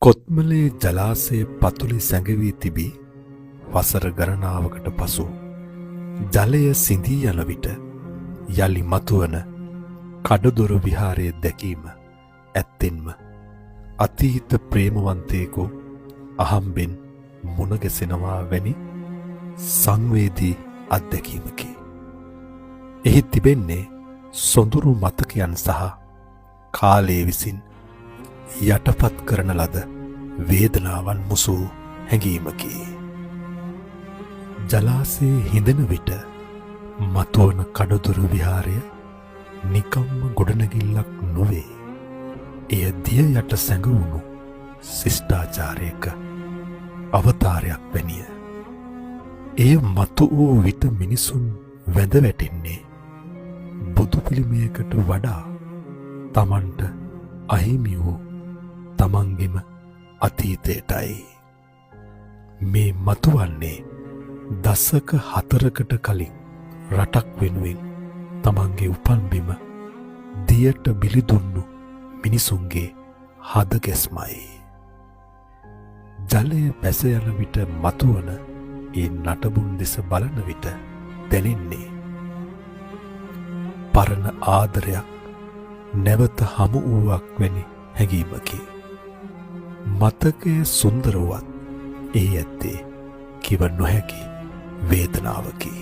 කොත්මලේ ජලාශයේ පතුලේ සැඟවී තිබී වසර ගණනාවකට පසු ජලය සිඳී යන විට යලි මතුවන කඩදොර විහාරයේ දැකීම ඇත්තෙන්ම අතීත ප්‍රේමවන්තයෙකු අහම්බෙන් මුණගැසෙනවා වැනි සංවේදී අත්දැකීමකි. එහි තිබෙන්නේ සොඳුරු මතකයන් සහ කාලයේ විසින් යටපත් කරන ලද වේදනාවන් මුසූ හැඟීමකි. ජලාශයේ හිඳෙන විට මතුවන කඩදොර විහාරය නිකම්ම ගොඩනැගිල්ලක් නොවේ. එය දිය යට සැඟවුණු ශිෂ්ටාචාරයක අවතාරයක් වැනිය. එය මතු වූ විට මිනිසුන් වැඳ වැටෙන්නේ බුදු පිළිමයකට වඩා තමන්ට අහිමි වූ තමන්ගෙම අතීතයටයි. මේ මතුවන්නේ දසක 4කට කලින් රටක් වෙනුවෙන් තමන්ගේ උපන්බිම දියට බිලිදුන්නු මිනිසුන්ගේ හදගැස්මයි. ජලය පැස යන විට මතුවන ඒ නටබුන් දෙස බලන විට දැනෙන්නේ පරණ ආදරයක් නැවත හමු වූවක් වැනි හැඟීමකි. මතකය සුන්දර වුවත් එහි ඇත්තේ කිව නොහැකි වේදනාවකි.